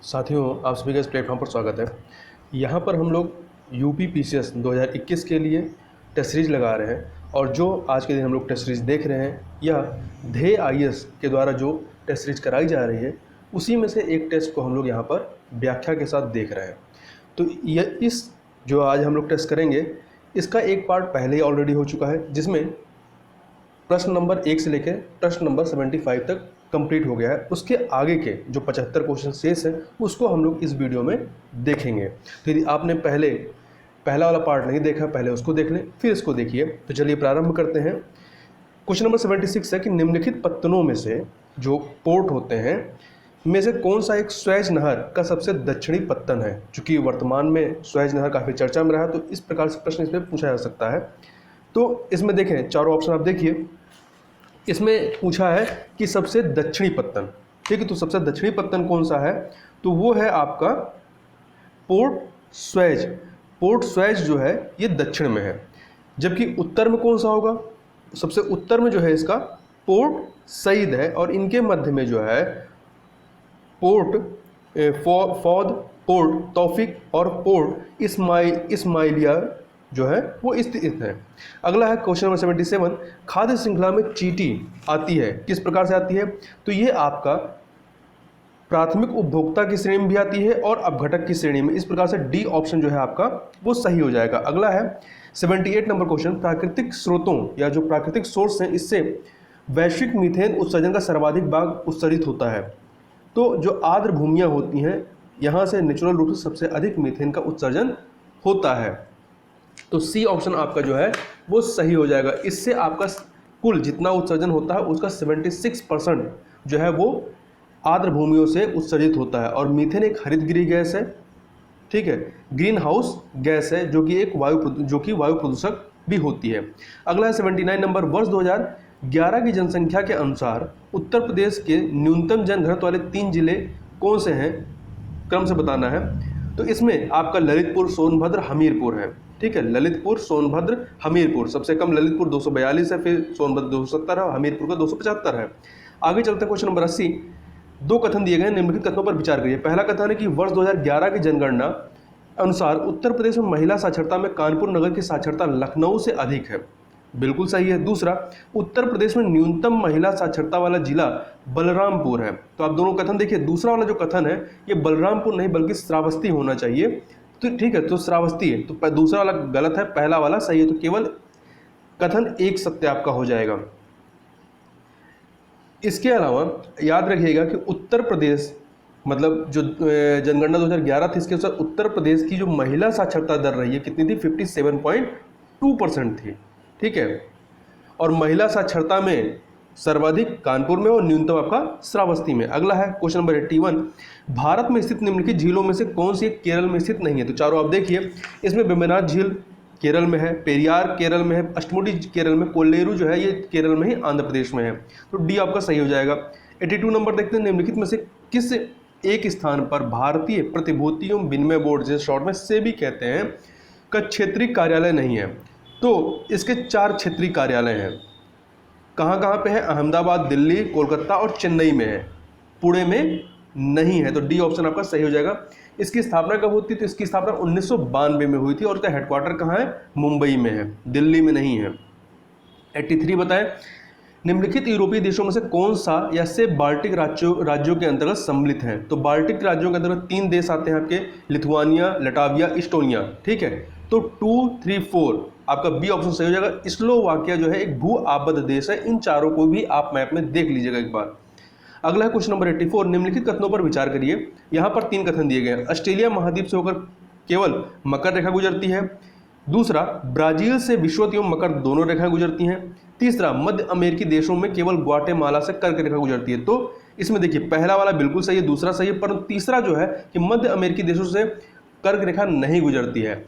साथियों, आप सभी का इस प्लेटफॉर्म पर स्वागत है। यहाँ पर हम लोग यूपी पीसीएस 2021 के लिए टेस्ट सीरीज लगा रहे हैं और जो आज के दिन हम लोग टेस्ट सीरीज देख रहे हैं यह ध्येय आईएएस के द्वारा जो टेस्ट सीरीज कराई जा रही है उसी में से एक टेस्ट को हम लोग यहाँ पर व्याख्या के साथ देख रहे हैं। तो यह इस जो आज हम लोग टेस्ट करेंगे इसका एक पार्ट पहले ही ऑलरेडी हो चुका है, जिसमें प्रश्न नंबर 1 से लेकर प्रश्न नंबर 75 तक कंप्लीट हो गया है। उसके आगे के जो 75 क्वेश्चन शेष हैं उसको हम लोग इस वीडियो में देखेंगे। तो यदि आपने पहला वाला पार्ट नहीं देखा, पहले उसको देख लें फिर इसको देखिए। तो चलिए प्रारंभ करते हैं। क्वेश्चन नंबर 76 है कि निम्नलिखित पत्तनों में से जो पोर्ट होते हैं में से कौन सा एक स्वेज नहर का सबसे दक्षिणी पत्तन है। चूँकि वर्तमान में स्वेज नहर काफ़ी चर्चा में रहा, तो इस प्रकार से प्रश्न इसमें पूछा जा सकता है। तो इसमें देखें, चारों ऑप्शन आप देखिए। इसमें पूछा है कि सबसे दक्षिणी पत्तन, ठीक है। तो सबसे दक्षिणी पत्तन कौन सा है, तो वो है आपका पोर्ट स्वेज। पोर्ट स्वेज जो है ये दक्षिण में है, जबकि उत्तर में कौन सा होगा, सबसे उत्तर में जो है इसका पोर्ट सईद है, और इनके मध्य में जो है पोर्ट फौद, पोर्ट तौफीक और पोर्ट इस्माइलिया जो है वो स्थित है। अगला है क्वेश्चन नंबर 77, खाद्य श्रृंखला में चींटी आती है, किस प्रकार से आती है, तो ये आपका प्राथमिक उपभोक्ता की श्रेणी में भी आती है और अपघटक की श्रेणी में। इस प्रकार से डी ऑप्शन जो है आपका वो सही हो जाएगा। अगला है 78 नंबर क्वेश्चन, प्राकृतिक स्रोतों या जो प्राकृतिक सोर्स हैं इससे वैश्विक मीथेन उत्सर्जन का सर्वाधिक भाग उत्सर्जित होता है। तो जो आर्द्र भूमियाँ होती हैं यहाँ से नेचुरल रूप से सबसे अधिक मीथेन का उत्सर्जन होता है। तो सी ऑप्शन आपका जो है वो सही हो जाएगा। इससे आपका कुल जितना उत्सर्जन होता है उसका 76% जो है वो आर्द्र भूमियों से उत्सर्जित होता है। और मीथेन एक हरितगृह गैस है, ठीक है, ग्रीन हाउस गैस है, जो कि वायु प्रदूषक भी होती है। अगला है 79 नंबर, वर्ष 2011 की जनसंख्या के अनुसार उत्तर प्रदेश के न्यूनतम जनघनत्व वाले 3 जिले कौन से हैं, क्रम से बताना है। तो इसमें आपका ललितपुर, सोनभद्र, हमीरपुर है, ठीक है। ललितपुर, सोनभद्र, हमीरपुर। सबसे कम ललितपुर 242 है, फिर सोनभद्र 270 है, हमीरपुर का 275 है। आगे चलते हैं क्वेश्चन नंबर 80, 2 कथन दिए गए हैं, निम्नलिखित कथनों पर विचार करिए। पहला कथन है कि वर्ष 2011 की जनगणना अनुसार उत्तर प्रदेश में महिला साक्षरता में कानपुर नगर की साक्षरता लखनऊ से अधिक है, बिल्कुल सही है। दूसरा, उत्तर प्रदेश में न्यूनतम महिला साक्षरता वाला जिला बलरामपुर है। तो आप दोनों कथन देखिए, दूसरा वाला जो कथन है ये बलरामपुर नहीं बल्कि श्रावस्ती होना चाहिए, तो ठीक है, तो श्रावस्ती है, तो दूसरा वाला गलत है, पहला वाला सही है। तो केवल कथन एक सत्य आपका हो जाएगा। इसके अलावा याद रखिएगा कि उत्तर प्रदेश मतलब जो जनगणना 2011 थी, इसके अनुसार उत्तर प्रदेश की जो महिला साक्षरता दर रही है कितनी थी, 57.2% थी, ठीक है। और महिला साक्षरता में सर्वाधिक कानपुर में और न्यूनतम आपका श्रावस्ती में। अगला है क्वेश्चन नंबर 81, भारत में स्थित निम्नलिखित झीलों में से कौन सी केरल में स्थित नहीं है। तो चारों आप देखिए, इसमें वेम्बनाड झील केरल में है, पेरियार केरल में है, अष्टमुडी केरल में, कोल्लेरू जो है ये केरल में ही आंध्र प्रदेश में है। तो डी आपका सही हो जाएगा। 82 नंबर देखते हैं, निम्नलिखित में से किस एक स्थान पर भारतीय प्रतिभूति एवं विनिमय बोर्ड, जिसे शॉर्ट में सेबी कहते हैं, का क्षेत्रीय कार्यालय नहीं है। तो इसके 4 क्षेत्रीय कार्यालय हैं। कहाँ कहाँ पे है, अहमदाबाद, दिल्ली, कोलकाता और चेन्नई में है, पुणे में नहीं है। तो डी ऑप्शन आपका सही हो जाएगा। इसकी स्थापना कब होती है, तो इसकी स्थापना 1992 में हुई थी और इसका हेडक्वार्टर कहाँ है, मुंबई में है, दिल्ली में नहीं है। 83 बताएं, निम्नलिखित यूरोपीय देशों में से कौन सा या से बाल्टिक राज्यों के अंतर्गत सम्मिलित हैं। तो बाल्टिक राज्यों के अंतर्गत 3 देश आते हैं आपके, लिथुआनिया, लटाविया, इस्टोनिया, ठीक है। तो 2, 3, 4 आपका बी ऑप्शन सही हो जाएगा। स्लोवाकिया जो है एक भू आबद्ध देश है। इन चारों को भी आप मैप में देख लीजिएगा एक बार। अगला है क्वेश्चन नंबर 84, निम्नलिखित कथनों पर विचार करिए। यहाँ पर 3 कथन दिए गए हैं। ऑस्ट्रेलिया महाद्वीप से होकर केवल मकर रेखा गुजरती है। दूसरा, ब्राजील से विषुवत एवं मकर दोनों रेखाएं गुजरती हैं। तीसरा, मध्य अमेरिकी देशों में केवल ग्वाटेमाला से कर्क रेखा गुजरती है। तो इसमें देखिए पहला वाला बिल्कुल सही है, दूसरा सही है, परंतु तीसरा जो है कि मध्य अमेरिकी देशों से कर्क रेखा नहीं गुजरती है।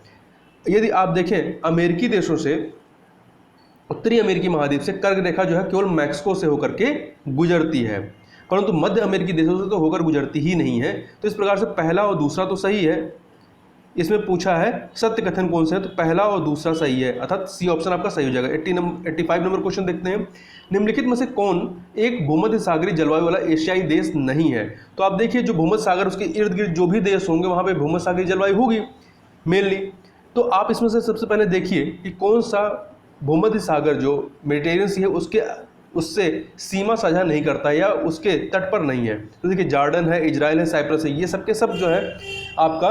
यदि आप देखें अमेरिकी देशों से, उत्तरी अमेरिकी महाद्वीप से कर्क रेखा जो है केवल मैक्सिको से होकर के गुजरती है, परंतु मध्य अमेरिकी देशों से तो होकर गुजरती ही नहीं है। तो इस प्रकार से पहला और दूसरा तो सही है। इसमें पूछा है सत्य कथन कौन से है, तो पहला और दूसरा सही है, अर्थात सी ऑप्शन आपका सही हो जाएगा। 85 नंबर क्वेश्चन देखते हैं, निम्नलिखित में से कौन एक भूमध्य सागरीय जलवायु वाला एशियाई देश नहीं है? तो आप देखिए जो भूमध्य सागर उसके इर्द गिर्द जो भी देश होंगे वहां पे भूमध्य सागरीय जलवायु होगी मेनली। तो आप इसमें से सबसे पहले देखिए कि कौन सा भूमध्य सागर जो मेडिटेरियन सी है उससे सीमा साझा नहीं करता है या उसके तट पर नहीं है। तो देखिए जॉर्डन है, इजराइल है, साइप्रस है, ये सब के सब जो है आपका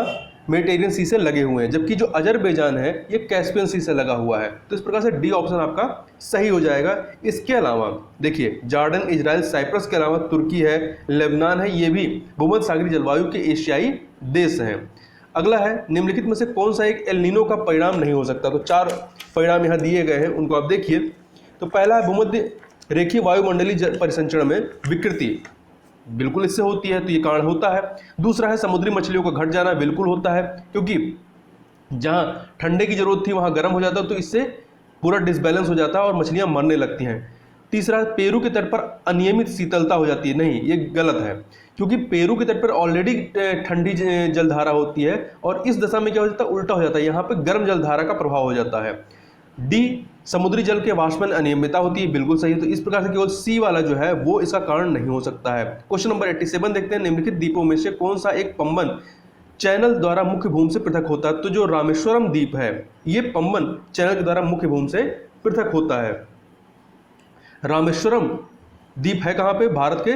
मेडिटेरियन सी से लगे हुए हैं, जबकि जो अजरबैजान है ये कैस्पियन सी से लगा हुआ है। तो इस प्रकार से डी ऑप्शन आपका सही हो जाएगा। इसके अलावा देखिए जॉर्डन, इजराइल, साइप्रस के अलावा तुर्की है, लेबनान है, ये भी भूमध्य सागरीय जलवायु के एशियाई देश हैं। अगला है निम्नलिखित में से कौन सा एक एल नीनो का परिणाम नहीं हो सकता? तो 4 परिणाम यहाँ दिए गए हैं, उनको आप देखिए। तो पहला है भूमध्य रेखीय वायुमंडलीय परिसंचरण में विकृति, बिल्कुल इससे होती है, तो ये कारण होता है। दूसरा है समुद्री मछलियों का घट जाना, बिल्कुल होता है, क्योंकि जहां ठंडे की जरूरत थी वहां गर्म हो जाता है, तो इससे पूरा डिसबैलेंस हो जाता है और मछलियां मरने लगती हैं। तीसरा, पेरू के तट पर अनियमित शीतलता हो जाती है, नहीं ये गलत है, क्योंकि पेरू के तट पर ऑलरेडी ठंडी जलधारा होती है और इस दशा में क्या हो जाता है, उल्टा हो जाता है, यहाँ पे गर्म जलधारा का प्रभाव हो जाता है। डी, समुद्री जल के वाष्प में अनियमितता होती है, बिल्कुल सही है। तो इस प्रकार से केवल सी वाला जो है वो इसका कारण नहीं हो सकता है। क्वेश्चन नंबर 87 देखते हैं, निम्नलिखित द्वीपों में से कौन सा एक पंबन चैनल द्वारा मुख्य भूमि से पृथक होता है? तो जो रामेश्वरम द्वीप है ये पंबन चैनल के द्वारा मुख्य भूमि से पृथक होता है। रामेश्वरम द्वीप है कहाँ पे? भारत के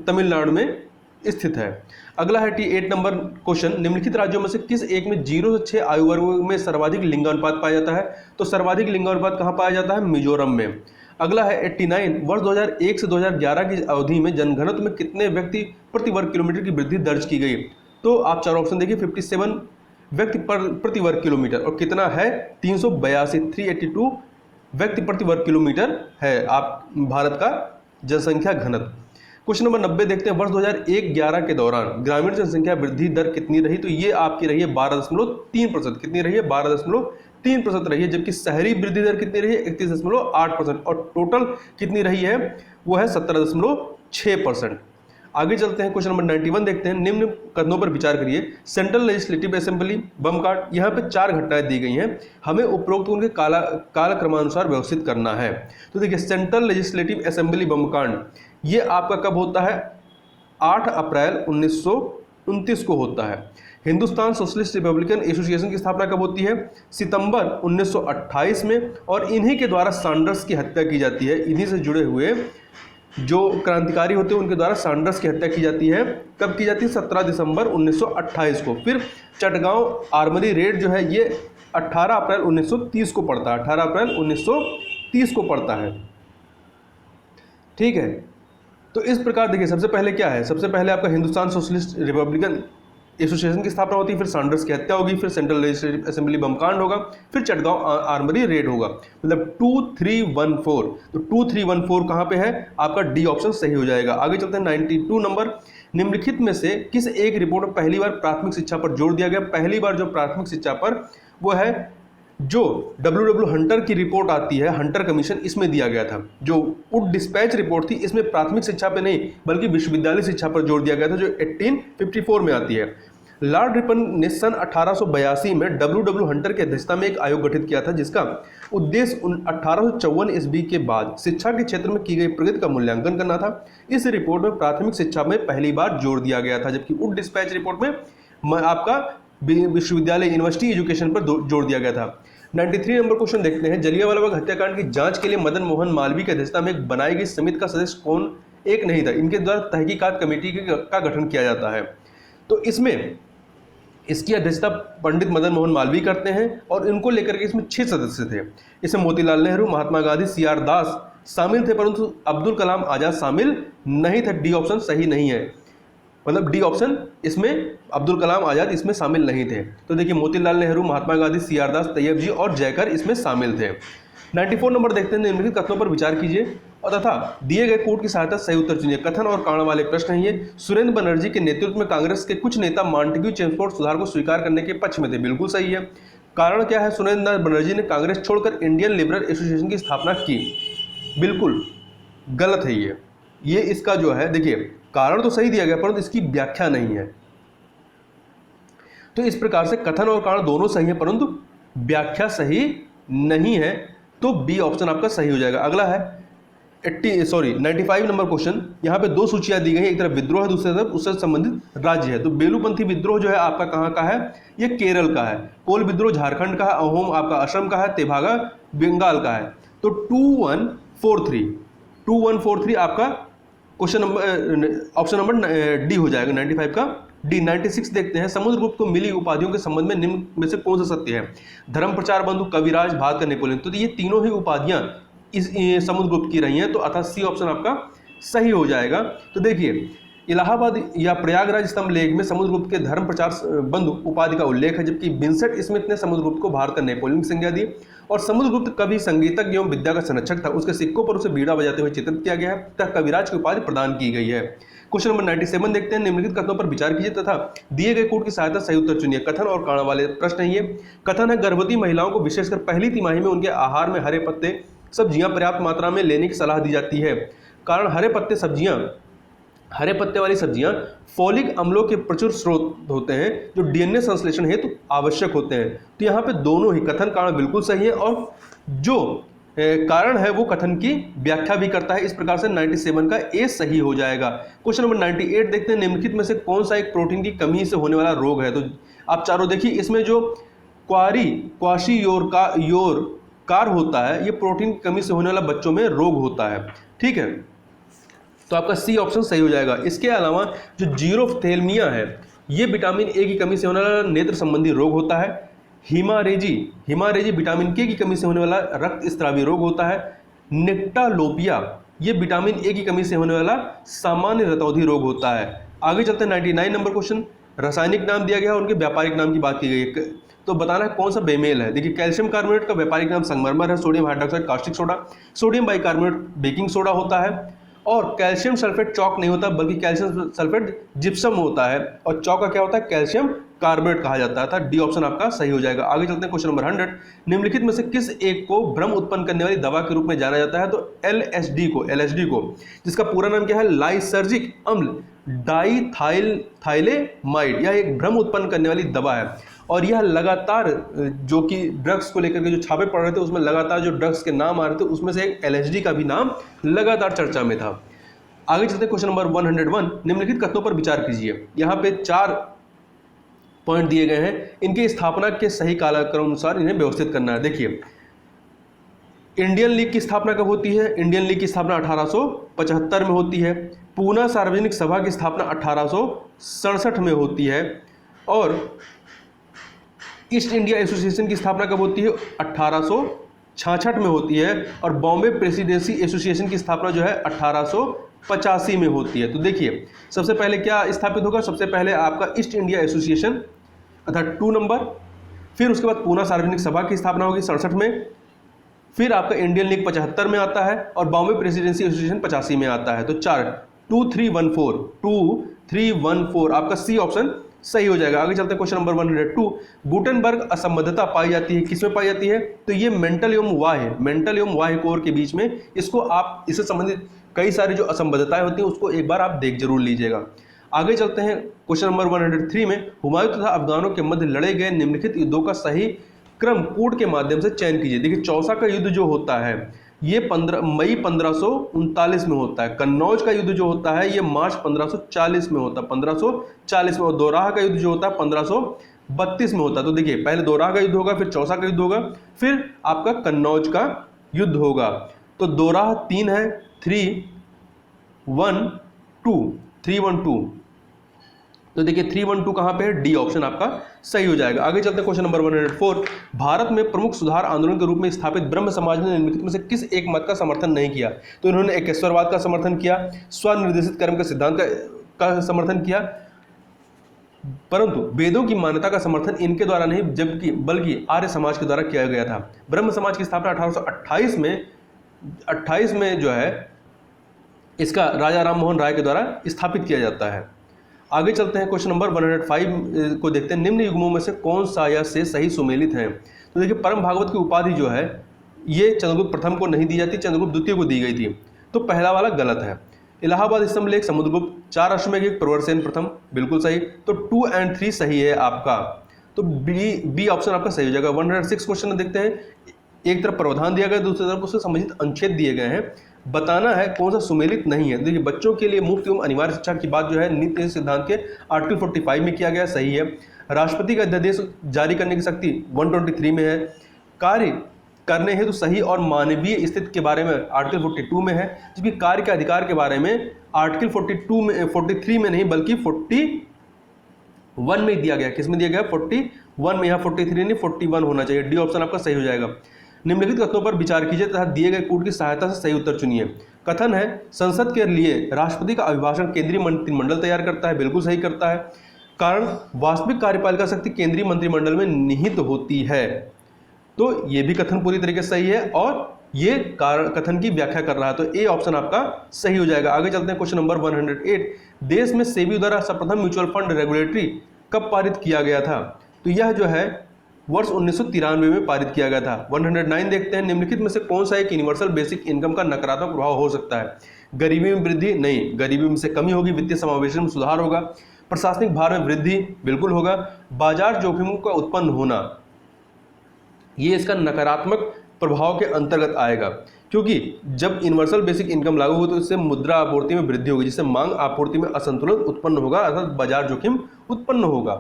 तमिलनाडु में स्थित है। अगला है T8 नंबर क्वेश्चन, निम्नलिखित राज्यों में से किस एक में 0 से 6 आयु वर्गों में सर्वाधिक लिंगानुपात पाया जाता है? तो सर्वाधिक लिंगानुपात कहाँ पाया जाता है? मिजोरम में। अगला है 89, वर्ष 2001 से 2011 की अवधि में जनघनत्व में कितने व्यक्ति प्रति वर्ग किलोमीटर की वृद्धि दर्ज की गई? तो आप 4 ऑप्शन देखिए, 57 व्यक्ति प्रति वर्ग किलोमीटर, और कितना है? 382 व्यक्ति प्रति वर्ग किलोमीटर है आप भारत का जनसंख्या घनत्व। क्वेश्चन नंबर 90 देखते हैं, वर्ष 2001-11 के दौरान ग्रामीण जनसंख्या वृद्धि दर कितनी रही? तो ये आपकी रही है 12.3%। कितनी रही है? 12.3% रही है, जबकि शहरी वृद्धि दर कितनी रही है? 31.8%, और टोटल कितनी रही है? वो है 17.6%। आगे चलते हैं, क्वेश्चन नंबर 91 देखते हैं, निम्न कथनों पर विचार करिए। सेंट्रल लेजिस्लेटिव असेंबली बम कांड, यहाँ पे 4 घटनाएं दी गई हैं, हमें उपरोक्त उनके कालक्रमानुसार व्यवस्थित करना है। तो देखिए सेंट्रल लेजिस्लेटिव असेंबली बम कांड ये आपका कब होता है? 8 अप्रैल 1929 को होता है। हिंदुस्तान सोशलिस्ट रिपब्लिकन एसोसिएशन की स्थापना कब होती है? सितंबर 1928 में, और इन्हीं के द्वारा सैंडर्स की हत्या की जाती है। इन्हीं से जुड़े हुए जो क्रांतिकारी होते हैं उनके द्वारा सैंडर्स की हत्या की जाती है। कब की जाती है? 17 दिसंबर 1928 को। फिर चटगांव आर्मरी रेड जो है ये 18 अप्रैल 1930 को पड़ता है। 18 अप्रैल 1930 को पड़ता है, ठीक है। तो इस प्रकार देखिए सबसे पहले क्या है? सबसे पहले आपका हिंदुस्तान सोशलिस्ट रिपब्लिकन एसोसिएशन की स्थापना होती है, फिर सैंडर्स की हत्या होगी, फिर सेंट्रल लेजिस्लेटिव असेंबली बम कांड होगा, फिर चटगांव आर्मरी रेड होगा, मतलब 2314। तो 2314 कहाँ पे है? आपका डी ऑप्शन सही हो जाएगा। आगे चलते हैं 92 नंबर, निम्नलिखित में से किस एक रिपोर्ट में पहली बार प्राथमिक शिक्षा पर जोर दिया गया? पहली बार जो प्राथमिक शिक्षा पर वो है जो W हंटर की रिपोर्ट आती है, हंटर कमीशन, इसमें दिया गया था। जो वुड डिस्पैच रिपोर्ट थी इसमें प्राथमिक शिक्षा पे नहीं बल्कि विश्वविद्यालय शिक्षा पर जोर दिया गया था, जो 1854 में आती है। लॉर्ड रिपन ने सन 1882 में W हंटर की अध्यक्षता में एक आयोग गठित किया था, जिसका उद्देश्य 1854 ईस्वी के बाद शिक्षा के क्षेत्र में की गई प्रगति का मूल्यांकन करना था। इस रिपोर्ट में प्राथमिक शिक्षा में पहली बार जोर दिया गया था, जबकि वुड डिस्पैच रिपोर्ट में आपका विश्वविद्यालय यूनिवर्सिटी एजुकेशन पर जोर दिया गया था। 93 नंबर क्वेश्चन देखते हैं, जलियांवाला बाग हत्याकांड की जांच के लिए मदन मोहन मालवीय की अध्यक्षता में एक बनाई गई समिति का सदस्य कौन एक नहीं था? इनके द्वारा तहकीकात कमेटी का गठन किया जाता है। तो इसमें इसकी अध्यक्षता पंडित मदन मोहन मालवीय करते हैं और इनको लेकर के इसमें 6 सदस्य थे। इसमें मोतीलाल नेहरू, महात्मा गांधी, CR दास शामिल थे, परंतु अब्दुल कलाम आजाद शामिल नहीं थे। डी ऑप्शन सही नहीं है, मतलब डी ऑप्शन इसमें अब्दुल कलाम आजाद इसमें शामिल नहीं थे। तो देखिए मोतीलाल नेहरू, महात्मा गांधी, CR दास, तैयब जी और जयकर इसमें शामिल थे। 94 नंबर देखते हैं, निम्नलिखित कथनों पर विचार कीजिए और तथा दिए गए कोड की सहायता सही उत्तर चुनिए। कथन और कारण वाले प्रश्न हैं ये। सुरेंद्र बनर्जी के नेतृत्व में कांग्रेस के कुछ नेता मॉन्टेग्यू चेम्सफोर्ड सुधार को स्वीकार करने के पक्ष में थे, बिल्कुल सही है। कारण क्या है? सुरेंद्र बनर्जी ने कांग्रेस छोड़कर इंडियन लिबरल एसोसिएशन की स्थापना की, बिल्कुल गलत है ये इसका जो है, देखिए कारण तो सही दिया गया परंतु इसकी व्याख्या नहीं है। तो इस प्रकार से कथन और कारण दोनों सही है परंतु व्याख्या सही नहीं है, तो बी ऑप्शन आपका सही हो जाएगा। अगला है 95 नंबर क्वेश्चन। यहाँ पे दो सूचियां दी गई हैं, एक तरफ विद्रोह है, दूसरी तरफ उससे संबंधित राज्य है। तो बेलूपंथी विद्रोह जो है आपका कहाँ का है, ये केरल का है। कोल विद्रोह झारखंड का है, अहोम आपका असम का है, तेभागा बंगाल का है। तो 2143 आपका question number option number D हो जाएगा 95 का डी। 96 देखते हैं, समुद्रगुप्त को मिली उपाधियों के संबंध में निम्न में से कौन सा सत्य है। धर्म प्रचार बंधु, कविराज, भारत का नेपोलियन। तो ये तीनों ही उपाधियां इस समुद्रगुप्त की रही हैं, तो अर्थात सी ऑप्शन आपका सही हो जाएगा। तो देखिए इलाहाबाद या प्रयागराज स्तंभ लेख में समुद्रगुप्त के धर्म प्रचार बंधु उपाधि का उल्लेख है, जबकि विंसेंट स्मिथ ने समुद्रगुप्त को भारत का नेपोलियन की संज्ञा दी। और समुद्रगुप्त कभी संगीतज्ञ एवं विद्या का संरक्षक था, उसके सिक्कों पर उसे बीड़ा बजाते हुए चित्रित किया गया है, तथा कविराज की उपाधि प्रदान की गई है। क्वेश्चन नंबर 97 देखते हैं, निम्नलिखित कथनों पर विचार कीजिए तथा दिए गए कोड की सहायता सही उत्तर चुनिए। कथन और कारण वाले प्रश्न है ये। कथन है, गर्भवती महिलाओं को विशेषकर पहली तिमाही में उनके आहार में हरे पत्ते सब्जियां पर्याप्त मात्रा में लेने की सलाह दी जाती है। कारण हरे पत्ते वाली सब्जियां फोलिक अम्लों के प्रचुर स्रोत होते हैं, जो डीएनए संश्लेषण हेतु आवश्यक होते हैं। तो यहाँ पे दोनों ही कथन कारण बिल्कुल सही है, और जो कारण है वो कथन की व्याख्या भी करता है। इस प्रकार से 97 का ए सही हो जाएगा। क्वेश्चन नंबर 98 देखते हैं, निम्नलिखित में से कौन सा एक प्रोटीन की कमी से होने वाला रोग है। तो आप चारों देखिए, इसमें जो क्वाशीयोरकार होता है, ये प्रोटीन की कमी से होने वाला बच्चों में रोग होता है। ठीक है, तो आपका सी ऑप्शन सही हो जाएगा। इसके अलावा जो जीरोफ्थेल्मिया है, ये विटामिन ए की कमी से होने वाला नेत्र संबंधी रोग होता है। हिमारेजी विटामिन के की कमी से होने वाला रक्त स्त्रावी रोग होता है। निक्टालोपिया, ये विटामिन ए की कमी से होने वाला सामान्य रतौंधी रोग होता है। आगे चलते हैं 99 नंबर क्वेश्चन। रासायनिक नाम दिया गया है, उनके व्यापारिक नाम की बात की गई है, तो बताना है कौन सा बेमेल है। देखिए, कैल्शियम कार्बोनेट का व्यापारिक नाम संगमरमर है, sodium hydroxide caustic soda, sodium bicarbonate baking soda होता है, और कैल्शियम सल्फेट चौक नहीं होता बल्कि कैल्शियम सल्फेट जिप्सम होता है, और चौक का क्या होता है, कैल्शियम कार्बोनेट कहा जाता है। था डी ऑप्शन आपका सही हो जाएगा। आगे चलते हैं क्वेश्चन नंबर 100। निम्नलिखित में से किस एक को भ्रम उत्पन्न करने वाली दवा के रूप में जाना जाता है। तो एलएसडी को जिसका पूरा नाम क्या है, लाइसर्जिक अम्ल डाइथाइलेमाइड, यह एक भ्रम उत्पन्न करने वाली दवा है। और यह लगातार जो कि ड्रग्स को लेकर के जो छापे पड़ रहे थे, उसमें लगातार जो ड्रग्स के नाम आ रहे थे, उसमें से एक एलएसडी का भी नाम लगातार चर्चा में था। आगे चलते क्वेश्चन नंबर 101। निम्नलिखित कथनों पर विचार कीजिए। यहाँ पे 4 पॉइंट दिए गए हैं, इनकी स्थापना के सही कालक्रम अनुसार इन्हें व्यवस्थित करना है। देखिए, इंडियन लीग की स्थापना कब होती है। इंडियन लीग की स्थापना 1875 में होती है। पूना सार्वजनिक सभा की स्थापना 1867 में होती है। और ईस्ट इंडिया एसोसिएशन की स्थापना कब होती है, 1866 में होती है। और बॉम्बे प्रेसिडेंसी एसोसिएशन की स्थापना जो है 1885 में होती है। तो देखिए, सबसे पहले क्या स्थापित होगा, सबसे पहले आपका ईस्ट इंडिया एसोसिएशन अर्थात 2 नंबर, फिर उसके बाद पूना सार्वजनिक सभा की स्थापना होगी 67 में, फिर आपका इंडियन लीग 75 में आता है, और बॉम्बे प्रेसिडेंसी एसोसिएशन 85 में आता है। तो 2314 आपका सी ऑप्शन सही हो जाएगा। आगे चलते हैं क्वेश्चन नंबर 102। गुटेनबर्ग असंबद्धता पाई जाती है, किसमें पाई जाती है। तो ये मेंटल एवं बाह्य कोर के बीच में, इससे संबंधित कई सारी जो असंबद्धताएं होती हैं उसको एक बार आप देख जरूर लीजिएगा। आगे चलते हैं क्वेश्चन नंबर 103 में। हुमायूं तथा अफगानों के मध्य लड़े गए निम्नलिखित युद्धों का सही क्रम कोड के माध्यम से चयन कीजिए। देखिए, चौसा का युद्ध जो होता है ये 15 मई 1539 में होता है। कन्नौज का युद्ध जो होता है ये मार्च 1540 में होता है, 1540 में। और दोराहा का युद्ध जो होता है 1532 में होता है। तो देखिए, पहले दोराहा का युद्ध होगा, फिर चौसा का युद्ध होगा, फिर आपका कन्नौज का युद्ध होगा। तो दोराहा 3 है, 312। तो देखिए 312 कहां पे है, डी ऑप्शन आपका सही हो जाएगा। आगे चलते हैं क्वेश्चन नंबर 104। भारत में प्रमुख सुधार आंदोलन के रूप में स्थापित ब्रह्म समाज ने निम्नलिखित में से किस एक मत का समर्थन नहीं किया। तो इन्होंने एकेश्वरवाद का समर्थन किया, स्वनिर्देशित कर्म के सिद्धांत का समर्थन किया, परंतु वेदों की मान्यता का समर्थन इनके द्वारा नहीं बल्कि आर्य समाज के द्वारा किया गया था। ब्रह्म समाज की स्थापना 1828 में जो है इसका राजा राम मोहन राय के द्वारा स्थापित किया जाता है। आगे चलते हैं क्वेश्चन नंबर 105 को देखते हैं। निम्न युग्मों में से कौन सा या से सही सुमेलित है। तो देखिए, परम भागवत की उपाधि जो है ये चंद्रगुप्त प्रथम को नहीं दी जाती, चंद्रगुप्त द्वितीय को दी गई थी। तो पहला वाला गलत है। इलाहाबाद स्तंभ लेख समुद्रगुप्त, 4 अश्वमेघ प्रवरसेन प्रथम, बिल्कुल सही। तो 2 और 3 सही है आपका। तो बी ऑप्शन आपका सही हो जाएगा। 106 क्वेश्चन देखते हैं। एक तरफ प्रावधान दिया गया है, दूसरी तरफ उससे संबंधित अनुच्छेद दिए गए हैं। बताना है कौन सा सुमेलित नहीं है। देखिए, बच्चों के लिए मुफ्त एवं अनिवार्य शिक्षा की बात जो है नीति सिद्धांत के आर्टिकल 45 में किया गया, सही है। राष्ट्रपति का अध्यादेश जारी करने की शक्ति 123 में है। कार्य करने हेतु सही और मानवीय स्थिति के बारे में आर्टिकल 42 में है, जबकि कार्य के अधिकार के बारे में आर्टिकल 43 में नहीं बल्कि 41 में दिया गया। किस में दिया गया? 41 में। यहाँ 43 नहीं 41 होना चाहिए। डी ऑप्शन आपका सही हो जाएगा। निम्नलिखित कथनों पर विचार कीजिए तथा दिए गए कोड की सहायता से सही उत्तर चुनिए। कथन है संसद के लिए राष्ट्रपति का अभिभाषण केंद्रीय मंत्रिमंडल तैयार करता है, बिल्कुल सही करता है। कारण वास्तविक कार्यपालिका शक्ति केंद्रीय मंत्रिमंडल में निहित होती है, तो ये भी कथन पूरी तरीके से सही है और ये कारण कथन की व्याख्या कर रहा है, तो ए ऑप्शन आपका सही हो जाएगा। आगे चलते हैं क्वेश्चन नंबर 108। देश में सेबी द्वारा सर्वप्रथम म्यूचुअल फंड रेगुलेटरी कब पारित किया गया था? तो यह जो है वर्ष 1993 में पारित किया गया था। 109 देखते हैं, निम्नलिखित में से कौन सा एक यूनिवर्सल बेसिक इनकम का नकारात्मक प्रभाव हो सकता है? गरीबी में वृद्धि? नहीं, गरीबी में से कमी होगी। वित्तीय समावेशन में सुधार होगा। प्रशासनिक भार में वृद्धि? बिल्कुल होगा। बाजार जोखिमों का उत्पन्न होना, ये इसका नकारात्मक प्रभाव के अंतर्गत आएगा, क्योंकि जब यूनिवर्सल बेसिक इनकम लागू हो तो इससे मुद्रा आपूर्ति में वृद्धि होगी, जिससे मांग आपूर्ति में असंतुलन उत्पन्न होगा, अर्थात बाजार जोखिम उत्पन्न होगा।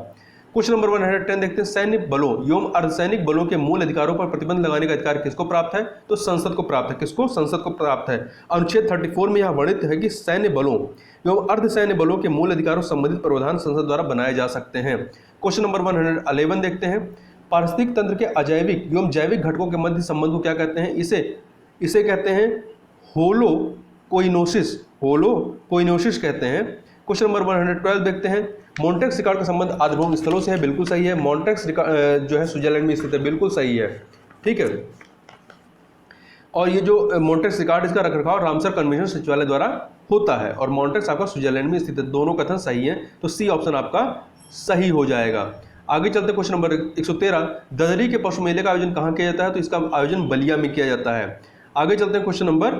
क्वेश्चन नंबर 110 देखते हैं, सैन्य बलों एवं अर्धसैनिक बलों के मूल अधिकारों पर प्रतिबंध लगाने का अधिकार किसको प्राप्त है? तो संसद को प्राप्त है। किसको? संसद को प्राप्त है। अनुच्छेद 34 में यह वर्णित है कि सैन्य बलों एवं अर्धसैन्य बलों के मूल अधिकारों संबंधित प्रावधान संसद द्वारा बनाए जा सकते हैं। क्वेश्चन नंबर 111 देखते हैं, पारिस्थितिक तंत्र के अजैविक एवं जैविक घटकों के मध्य संबंध को क्या कहते हैं? इसे कहते हैं होलोकोइनोसिस। होलोकोइनोसिस कहते हैं। क्वेश्चन नंबर 112 देखते हैं, मॉन्टेक्स रिकॉर्ड का संबंध आर्द्रभूमि स्थलों से है, बिल्कुल सही है। मॉन्टेक्स जो है स्विट्जरलैंड में स्थित है, बिल्कुल सही है, ठीक है। और ये जो मॉन्टेक्स रिकॉर्ड इसका रखरखाव रामसर कन्वेंशन सचिवालय द्वारा होता है और मॉन्टेक्स आपका स्विट्जरलैंड में स्थित है। दोनों कथन सही है, तो सी ऑप्शन आपका सही हो जाएगा। आगे चलते क्वेश्चन नंबर 113, ददरी के पशु मेले का आयोजन कहाँ किया जाता है? तो इसका आयोजन बलिया में किया जाता है। आगे चलते हैं क्वेश्चन नंबर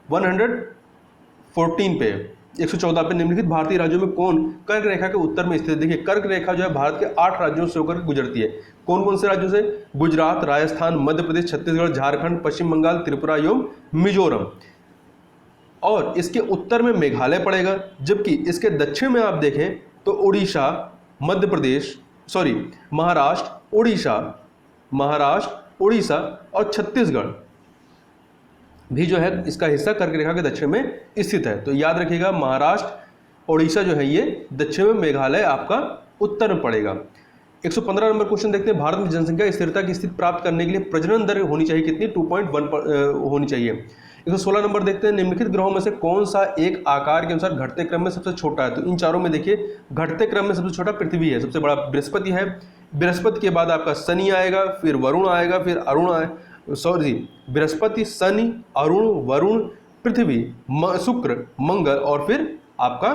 114 पे, 114 पे, निम्नलिखित भारतीय राज्यों में कौन कर्क रेखा के उत्तर में स्थित है? देखिए, कर्क रेखा जो है भारत के 8 राज्यों से होकर गुजरती है। कौन कौन से राज्यों से? गुजरात, राजस्थान, मध्य प्रदेश, छत्तीसगढ़, झारखंड, पश्चिम बंगाल, त्रिपुरा एवं मिजोरम। और इसके उत्तर में मेघालय पड़ेगा, जबकि इसके दक्षिण में आप देखें तो उड़ीसा, मध्य प्रदेश, महाराष्ट्र, उड़ीसा और छत्तीसगढ़ भी जो है इसका हिस्सा कर्क रेखा के दक्षिण में स्थित है। तो याद रखिएगा, महाराष्ट्र, उड़ीसा जो है ये दक्षिण में, मेघालय आपका उत्तर में पड़ेगा। 115 नंबर क्वेश्चन देखते हैं, भारत में जनसंख्या स्थिरता की स्थिति प्राप्त करने के लिए प्रजनन दर होनी चाहिए कितनी? 2.1 होनी चाहिए। 116 नंबर देखते हैं, निम्नलिखित ग्रहों में से कौन सा एक आकार के अनुसार घटते क्रम में सबसे छोटा है? तो इन चारों में देखिए, घटते क्रम में सबसे छोटा पृथ्वी है, सबसे बड़ा बृहस्पति है। बृहस्पति के बाद आपका शनि आएगा, फिर वरुण आएगा, फिर बृहस्पति, शनि, अरुण, वरुण, पृथ्वी, शुक्र, मंगल और फिर आपका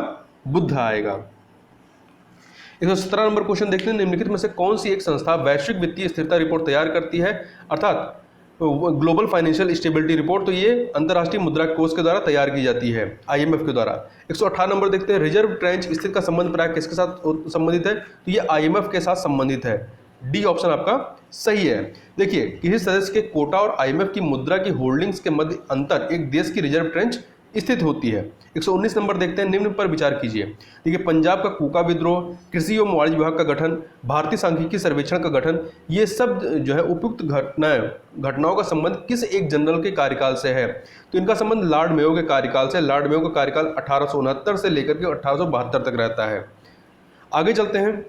बुध आएगा। 117 नंबर क्वेश्चन देखते हैं, निम्नलिखित में से कौन सी एक संस्था वैश्विक वित्तीय स्थिरता रिपोर्ट तैयार करती है, अर्थात ग्लोबल फाइनेंशियल स्टेबिलिटी रिपोर्ट? तो ये अंतर्राष्ट्रीय मुद्रा कोष के द्वारा तैयार की जाती है, IMF के द्वारा। 118 नंबर देखते हैं, रिजर्व ट्रेंच स्थिति का संबंध प्राय किसके साथ संबंधित है? तो ये IMF के साथ संबंधित है। डी ऑप्शन आपका सही है। देखिए, किसी सदस्य के कोटा और IMF की मुद्रा की होल्डिंग्स के मध्य अंतर एक देश की रिजर्व ट्रेंच स्थित होती है। 119 नंबर देखते हैं, निम्न पर विचार कीजिए। देखिए, पंजाब का कूका विद्रोह, कृषि एवं वाणिज्य विभाग का गठन, भारतीय सांख्यिकी सर्वेक्षण का गठन, ये सब जो है उपयुक्त घटनाओं का संबंध किस एक जनरल के कार्यकाल से है? तो इनका संबंध लॉर्ड मेयो के कार्यकाल से। लॉर्ड मेयो का कार्यकाल 1869 से लेकर के 1872 तक रहता है। आगे चलते हैं,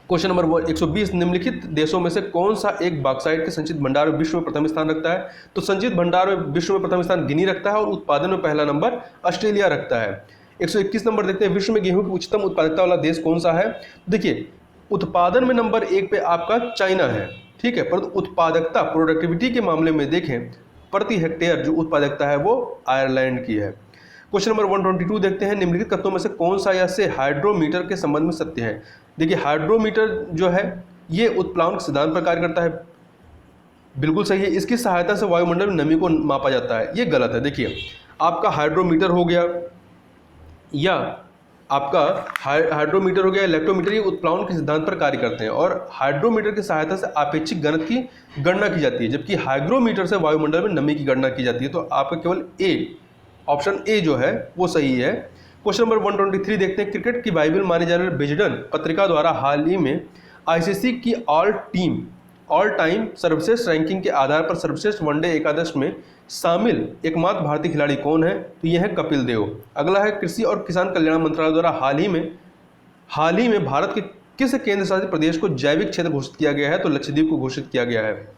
क्वेश्चन नंबर 120, निम्नलिखित देशों में से कौन सा एक बॉक्साइट के संचित भंडार में विश्व में प्रथम स्थान रखता है? तो संचित भंडार में विश्व में प्रथम स्थान गिनी रखता है और उत्पादन में पहला नंबर ऑस्ट्रेलिया रखता है। 121 नंबर देखते हैं, विश्व में गेहूं की उच्चतम उत्पादकता वाला देश कौन सा है? देखिए, उत्पादन में नंबर 1 पे आपका चाइना है, ठीक है, परंतु उत्पादकता, प्रोडक्टिविटी के मामले में देखें, प्रति हेक्टेयर जो उत्पादकता है वो आयरलैंड की है। क्वेश्चन नंबर 122 देखते हैं, निम्नलिखित कथनों में से कौन सा या से हाइड्रोमीटर के संबंध में सत्य है? देखिए, हाइड्रोमीटर जो है ये उत्प्लावन के सिद्धांत पर कार्य करता है, बिल्कुल सही है। इसकी सहायता से वायुमंडल में नमी को मापा जाता है, ये गलत है। देखिए, आपका हाइड्रोमीटर हो गया या आपका हाइड्रोमीटर हो गया, इलेक्ट्रोमीटर, ये उत्प्लावन के सिद्धांत पर कार्य करते हैं और हाइड्रोमीटर की सहायता से आपेक्षिक घनत्व की गणना की जाती है, जबकि हाइग्रोमीटर से वायुमंडल में नमी की गणना की जाती है। तो आपका केवल ए, ऑप्शन ए जो है वो सही है। क्वेश्चन नंबर 123 देखते हैं। क्रिकेट की बाइबल माने जाने वाले विजडन पत्रिका द्वारा हाल ही में आईसीसी की ऑल टाइम सर्वश्रेष्ठ रैंकिंग के आधार पर सर्वश्रेष्ठ वनडे एकादश में शामिल एकमात्र भारतीय खिलाड़ी कौन है? तो यह है कपिल देव। अगला है कृषि और किसान कल्याण मंत्रालय द्वारा हाल ही में भारत के किस केंद्र शासित प्रदेश को जैविक क्षेत्र घोषित किया गया है? तो लक्षद्वीप को घोषित किया गया है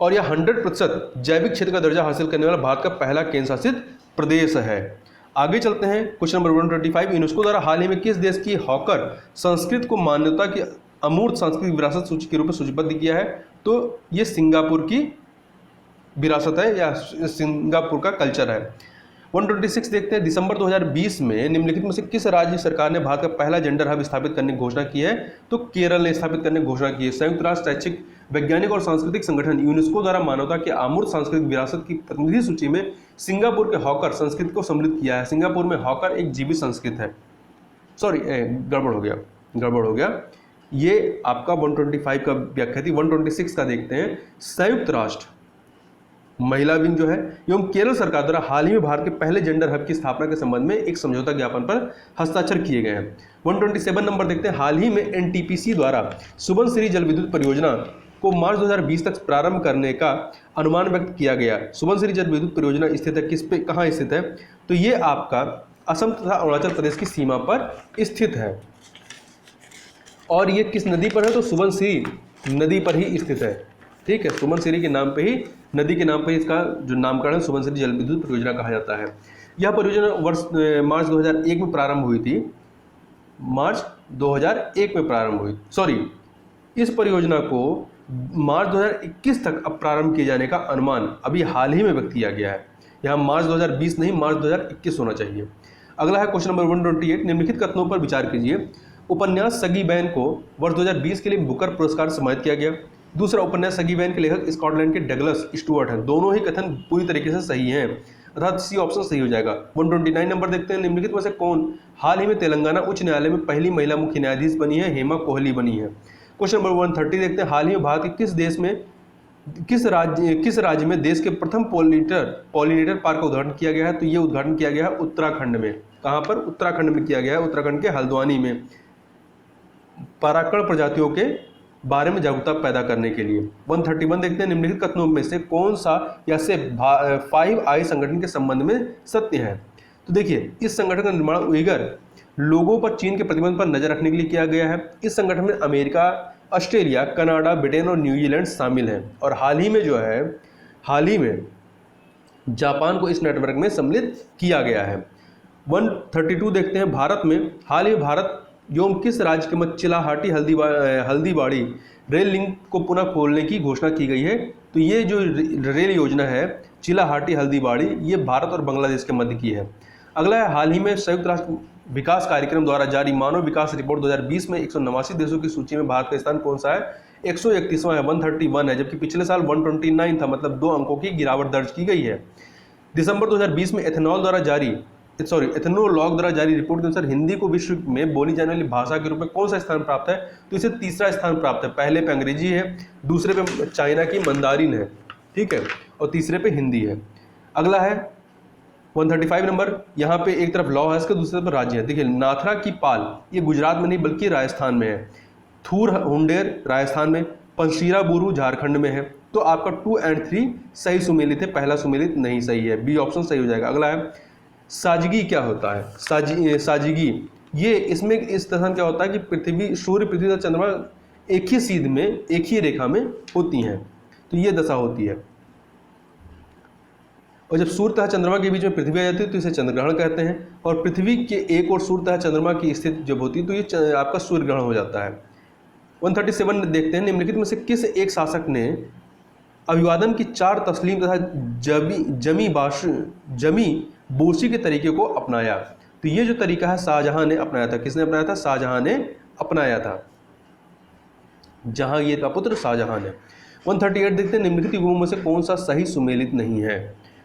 और यह 100% जैविक क्षेत्र का दर्जा हासिल करने वाला भारत का पहला केंद्र शासित प्रदेश है। आगे चलते हैं। Question number 125। यूनेस्को द्वारा हाल ही में किस देश की हॉकर संस्कृत को मान्यता की अमूर्त सांस्कृतिक विरासत सूची के रूप में सूचीबद्ध किया है? तो ये सिंगापुर की विरासत है या सिंगापुर का कल्चर है। 126 देखते हैं। दिसंबर 2020 में निम्नलिखित में से किस राज्य सरकार ने भारत का पहला जेंडर हब स्थापित करने की घोषणा की है? तो केरल ने स्थापित करने की घोषणा की है। संयुक्त राष्ट्र शैक्षिक वैज्ञानिक और सांस्कृतिक संगठन यूनेस्को द्वारा मानवता की अमूर्त सांस्कृतिक विरासत की प्रतिनिधि सूची में सिंगापुर के हॉकर संस्कृति को सम्मिलित किया है। सिंगापुर में हॉकर एक जीवित संस्कृति है। सॉरी, गड़बड़ हो गया। ये आपका 125 का व्याख्या थी। 126 का देखते हैं। संयुक्त राष्ट्र महिला विंग जो है एवं केरल सरकार द्वारा हाल ही में भारत के पहले जेंडर हब की स्थापना के संबंध में एक समझौता ज्ञापन पर हस्ताक्षर किए गए हैं। 127 नंबर देखते हैं। हाल ही में एनटीपीसी द्वारा सुबनसिरी जल विद्युत परियोजना को मार्च 2020 तक प्रारंभ करने का अनुमान व्यक्त किया गया। सुबनसिरी जल विद्युत परियोजना स्थित है कहाँ स्थित है? तो ये आपका असम तथा अरुणाचल प्रदेश की सीमा पर स्थित है और ये किस नदी पर है? तो सुबनसिरी नदी पर ही स्थित है। ठीक है, सुबनसिरी के नाम पे ही, नदी के नाम पे इसका जो नामकरण सुबनसिरी जल विद्युत परियोजना कहा जाता है। यह परियोजना मार्च 2001 में प्रारंभ हुई थी। मार्च 2001 में प्रारंभ हुई, सॉरी, इस परियोजना को मार्च 2021 तक अब प्रारंभ किए जाने का अनुमान अभी हाल ही में व्यक्त किया गया है। यहाँ मार्च 2020 नहीं, मार्च 2021 होना चाहिए। अगला है क्वेश्चन नंबर 128। निम्नलिखित कथनों पर विचार कीजिए। उपन्यास सगी बहन को वर्ष 2020 के लिए बुकर पुरस्कार सम्मानित किया गया। दूसरा उपन्यास सगी बहन के लेखक स्कॉटलैंड के डगलस स्टुअर्ट हैं। दोनों ही कथन पूरी तरीके से सही हैं, अर्थात सी ऑप्शन सही हो जाएगा। 129 नंबर देखते हैं। निम्नलिखित में से कौन हाल ही में तेलंगाना उच्च न्यायालय में पहली महिला मुख्य न्यायाधीश बनी है? हेमा कोहली बनी है। क्वेश्चन नंबर 130 देखते हैं। हाल ही में भारत के किस राज्य में देश के प्रथम पॉलिनेटर पार्क का उद्घाटन किया गया है? तो ये उद्घाटन किया गया है उत्तराखंड में। कहाँ पर? उत्तराखंड में किया गया है, उत्तराखंड के हल्द्वानी में, पराकड़ प्रजातियों के बारे में जागरूकता पैदा करने के लिए। 131 देखते हैं। निम्नलिखित कथनों में से कौन सा या से 5 आई संगठन के संबंध में सत्य है? तो देखिए, इस संगठन का निर्माण उइगर लोगों पर चीन के प्रतिबंध पर नजर रखने के लिए किया गया है। इस संगठन में अमेरिका, ऑस्ट्रेलिया, कनाडा, ब्रिटेन और न्यूजीलैंड शामिल हैं और हाल ही में जापान को इस नेटवर्क में सम्मिलित किया गया है। 132 देखते हैं। भारत में हाल ही भारत एवं किस राज्य के मध्य चिलाहाटी हल्दीबाड़ी रेल लिंक को पुनः खोलने की घोषणा की गई है? तो ये जो रेल योजना है चिलाहाटी हल्दीबाड़ी, ये भारत और बांग्लादेश के मध्य की है। अगला है। हाल ही में संयुक्त राष्ट्र विकास कार्यक्रम द्वारा जारी मानव विकास रिपोर्ट 2020 में 189 देशों की सूची में भारत का स्थान कौन सा है? 131वां है, 131 है, जबकि पिछले साल 129 था, मतलब 2 अंकों की गिरावट दर्ज की गई है। दिसंबर 2020 में एथेनॉल लॉग द्वारा जारी रिपोर्ट के अनुसार हिंदी को विश्व में बोली जाने वाली भाषा के रूप में कौन सा स्थान प्राप्त है? तो इसे तीसरा स्थान प्राप्त है। पहले पे अंग्रेजी है, दूसरे पे चाइना की मंदारिन है, ठीक है, और तीसरे पे हिंदी है। अगला है 135 नंबर। यहाँ पे एक तरफ लॉ है, इसके दूसरे तरफ राज्य है। देखिए, नाथरा की पाल ये गुजरात में नहीं बल्कि राजस्थान में है। थूर हुंडेर राजस्थान में, पंशीरा बुरू झारखंड में है। तो आपका 2 और 3 सही सुमेलित है, पहला सुमेलित नहीं सही है, बी ऑप्शन सही हो जाएगा। अगला है साजिगी क्या होता है? साजिगी ये इसमें इस तरह क्या होता है कि सूर्य पृथ्वी तथा चंद्रमा एक ही सीध में, एक ही रेखा में होती हैं, तो ये दशा होती है। और जब सूर्य तथा चंद्रमा के बीच में पृथ्वी आ जाती है तो इसे चंद्रग्रहण कहते हैं, और पृथ्वी के एक और सूर्य तथा चंद्रमा की स्थिति जब होती है तो ये आपका सूर्य ग्रहण हो जाता है। 137 देखते हैं। निम्नलिखित में से किस एक शासक ने अभिवादन की 4 तस्लीम तथा जमी बोसी के तरीके को अपनाया? तो ये जो तरीका है शाहजहां ने अपनाया था। किसने अपनाया था? शाहजहां ने अपनाया था, जहांगीर का पुत्र शाहजहां ने। 138 देखते हैं। निम्नलिखित युगों में से कौन सा सही सुमेलित नहीं है?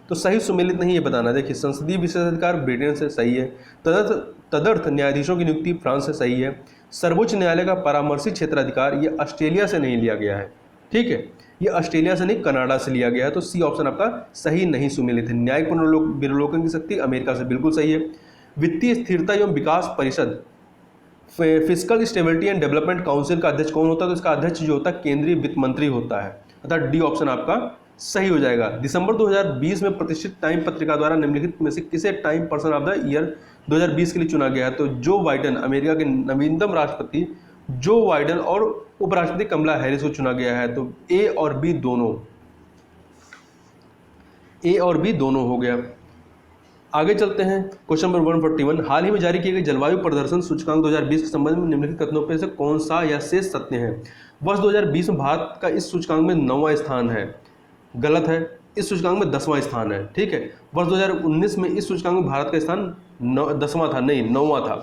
तो सही सुमेलित नहीं, ये बताना। देखिए, संसदीय विशेषाधिकार ब्रिटेन से, सही है। तदर्थ न्यायाधीशों की नियुक्ति फ्रांस से, सही है। सर्वोच्च न्यायालय का परामर्शी क्षेत्राधिकार ये ऑस्ट्रेलिया से नहीं लिया गया है, ठीक है, ये ऑस्ट्रेलिया से नहीं कनाडा से लिया गया है, तो सी ऑप्शन आपका सही नहीं सुमेलित है। न्यायिक विलोकन की शक्ति अमेरिका से, बिल्कुल सही है। वित्तीय स्थिरता एवं विकास परिषद, fiscal stability and development council का अध्यक्ष कौन होता है? तो इसका अध्यक्ष जो होता है केंद्रीय वित्त मंत्री होता है, अर्थात डी ऑप्शन आपका सही हो जाएगा। दिसंबर 2020 में प्रतिष्ठित टाइम पत्रिका द्वारा निम्नलिखित में से किसे time person of the year 2020 के लिए चुना गया है? तो जो बाइडेन, अमेरिका के नवीनतम राष्ट्रपति जो बाइडेन और उपराष्ट्रपति कमला हैरिस को चुना गया है। तो ए और बी दोनों हो गया। आगे चलते हैं, क्वेश्चन नंबर 141। हाल ही में जारी किए गए जलवायु प्रदर्शन सूचकांक 2020 के संबंध में निम्नलिखित कथनों में से कौन सा या शेष सत्य है? वर्ष 2020 में भारत का इस सूचकांक में 9वां स्थान है, गलत है। इस सूचकांक में 10वां स्थान है, ठीक है। वर्ष 2019 में इस सूचकांक में भारत का स्थान 10वां था, नहीं 9वां था।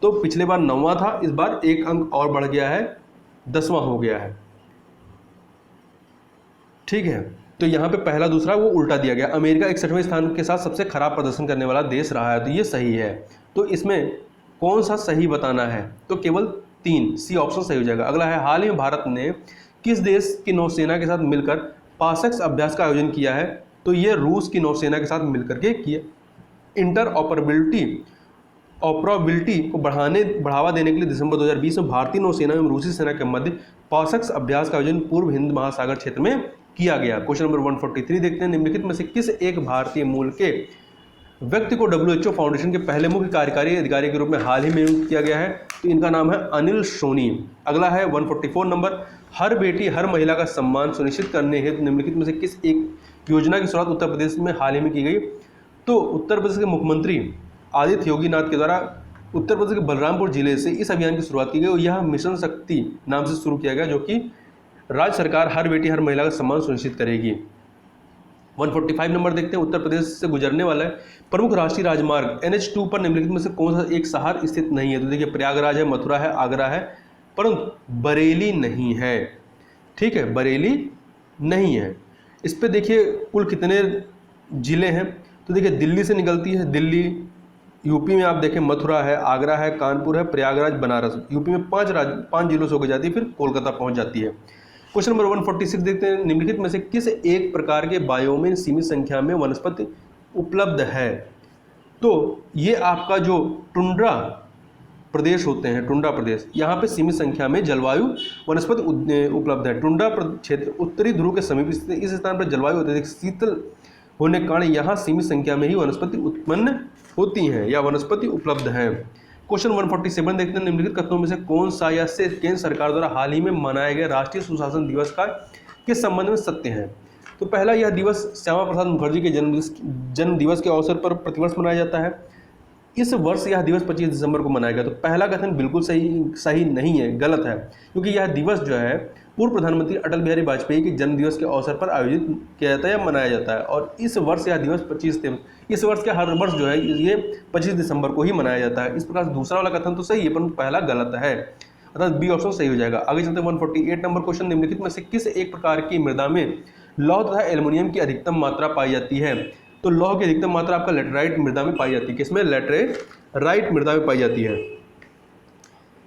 तो पिछले बार 9वां था, इस बार एक अंक और बढ़ गया है, 10वां हो गया है, ठीक है। तो यहाँ पे पहला दूसरा वो उल्टा दिया गया। अमेरिका 61वें स्थान के साथ सबसे खराब प्रदर्शन करने वाला देश रहा है, तो ये सही है। तो इसमें कौन सा सही बताना है? तो केवल 3, सी ऑप्शन सही हो जाएगा। अगला है, हाल ही में भारत ने किस देश की नौसेना के साथ मिलकर पासक्स अभ्यास का आयोजन किया है? तो ये रूस की नौसेना के साथ मिलकर के किया। इंटर ऑपरेबिलिटी को बढ़ावा देने के लिए दिसंबर 2020 में भारतीय नौसेना एवं रूसी सेना के मध्य पासक्स अभ्यास का आयोजन पूर्व हिंद महासागर क्षेत्र में किया गया। क्वेश्चन नंबर 143 देखते हैं, निम्नलिखित में से किस एक भारतीय मूल के व्यक्ति को WHO फाउंडेशन के पहले मुख्य कार्यकारी अधिकारी के रूप में हाल ही में नियुक्त किया गया है? तो इनका नाम है अनिल सोनी। अगला है 144 नंबर, हर बेटी हर महिला का सम्मान सुनिश्चित करने हेतु निम्नलिखित में से किस एक योजना की शुरुआत उत्तर प्रदेश में हाल ही में की गई? तो उत्तर प्रदेश के मुख्यमंत्री आदित्य योगीनाथ के द्वारा उत्तर प्रदेश के बलरामपुर जिले से इस अभियान की शुरुआत की गई और यह मिशन शक्ति नाम से शुरू किया गया, जो कि राज्य सरकार हर बेटी हर महिला का सम्मान सुनिश्चित करेगी। 145 नंबर देखते हैं, उत्तर प्रदेश से गुजरने वाला है प्रमुख राष्ट्रीय राजमार्ग NH2 पर निम्नलिखित में से कौन सा एक शहर स्थित नहीं है? तो देखिए, प्रयागराज है, मथुरा है, आगरा है, परंतु बरेली नहीं है, ठीक है, बरेली नहीं है। इस पे देखिए कुल कितने जिले हैं? तो देखिए, दिल्ली से निकलती है, दिल्ली। यूपी में आप देखें मथुरा है, आगरा है, कानपुर है, प्रयागराज, बनारस। यूपी में 5 जिलों से होकर जाती है, फिर कोलकाता पहुंच जाती है। क्वेश्चन नंबर 146 देखते हैं, निम्नलिखित में से किस एक प्रकार के बायोम में सीमित संख्या में वनस्पति उपलब्ध है? तो ये आपका जो टुंड्रा प्रदेश होते हैं, टुंड्रा प्रदेश, यहाँ पे सीमित संख्या में जलवायु वनस्पति उपलब्ध है। टुंड्रा क्षेत्र उत्तरी ध्रुव के समीप स्थित, इस स्थान पर जलवायु अत्यधिक शीतल होने के कारण यहाँ सीमित संख्या में ही वनस्पति उत्पन्न होती हैं या वनस्पति उपलब्ध है। क्वेश्चन 147 देखते हैं, निम्नलिखित कथनों में से कौन सा या से केंद्र सरकार द्वारा हाल ही में मनाए गए राष्ट्रीय सुशासन दिवस का किस संबंध में सत्य है? तो पहला, यह दिवस श्यामा प्रसाद मुखर्जी के जन्म दिवस के अवसर पर प्रतिवर्ष मनाया जाता है। इस वर्ष यह दिवस 25 दिसंबर को मनाया गया। तो पहला कथन बिल्कुल सही नहीं है, गलत है, क्योंकि यह दिवस जो है पूर्व प्रधानमंत्री अटल बिहारी वाजपेयी के जन्म दिवस के अवसर पर आयोजित किया जाता है या मनाया जाता है, और इस वर्ष यह दिवस 25 इस वर्ष के हर वर्ष जो है ये 25 दिसंबर को ही मनाया जाता है। इस प्रकार दूसरा वाला कथन तो सही है, परंतु पहला गलत है, अर्थात बी ऑप्शन सही हो जाएगा। आगे चलते हैं 148 नंबर क्वेश्चन, निम्नलिखित में से किस एक प्रकार की मृदा में लौह तथा एल्युमिनियम की अधिकतम मात्रा पाई जाती है? तो लौह की अधिकतम मात्रा आपका लेटराइट मृदा में पाई जाती है। किसमें? लेटराइट मृदा में पाई जाती है।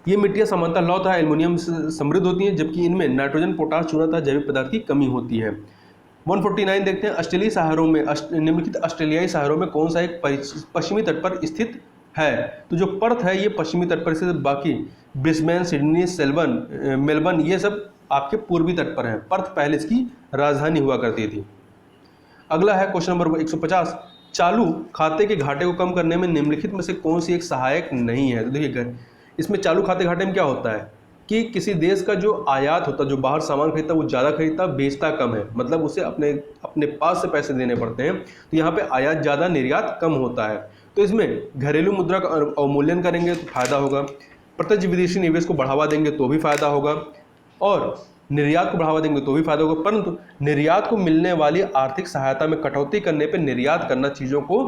ये मिट्टियां सामान्यतः लौह तथा एल्युमिनियम से समृद्ध होती हैं, जबकि इनमें नाइट्रोजन, पोटास, चूना तथा जैविक पदार्थ की कमी होती है। 149 देखते हैं, ऑस्ट्रेलियाई शहरों में निम्नलिखित ऑस्ट्रेलियाई शहरों में कौन सा एक पश्चिमी तट पर स्थित है? तो जो पर्थ है ये पश्चिमी तट पर स्थित, बाकी ब्रिस्बेन, सिडनी, मेलबर्न ये सब आपके पूर्वी तट पर हैं। पर्थ पहले इसकी राजधानी हुआ करती थी। अगला है क्वेश्चन नंबर 150, चालू खाते के घाटे को कम करने में निम्नलिखित में से कौन सी एक सहायक नहीं है? तो देखिए, इसमें चालू खाते घाटे में क्या होता है कि किसी देश का जो आयात होता है, जो बाहर सामान खरीदता है वो ज़्यादा खरीदता, बेचता कम है, मतलब उसे अपने पास से पैसे देने पड़ते हैं। तो यहाँ पे आयात ज़्यादा, निर्यात कम होता है। तो इसमें घरेलू मुद्रा का अवमूल्यन करेंगे तो फायदा होगा, प्रत्यक्ष विदेशी निवेश को बढ़ावा देंगे तो भी फायदा होगा, और निर्यात को बढ़ावा देंगे तो भी फायदा होगा। परंतु निर्यात को मिलने वाली आर्थिक सहायता में कटौती करने पर निर्यात करना, चीज़ों को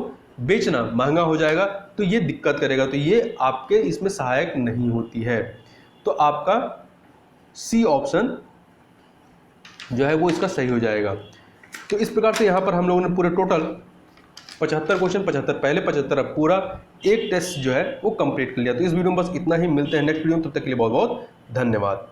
बेचना महंगा हो जाएगा, तो ये दिक्कत करेगा। तो ये आपके इसमें सहायक नहीं होती है। तो आपका सी ऑप्शन जो है वो इसका सही हो जाएगा। तो इस प्रकार से यहाँ पर हम लोगों ने पूरे टोटल 75 क्वेश्चन, 75 पहले, 75 अब पूरा एक टेस्ट जो है वो कंप्लीट कर लिया। तो इस वीडियो में बस इतना ही, मिलते हैं नेक्स्ट वीडियो में, तब तक के लिए बहुत बहुत धन्यवाद।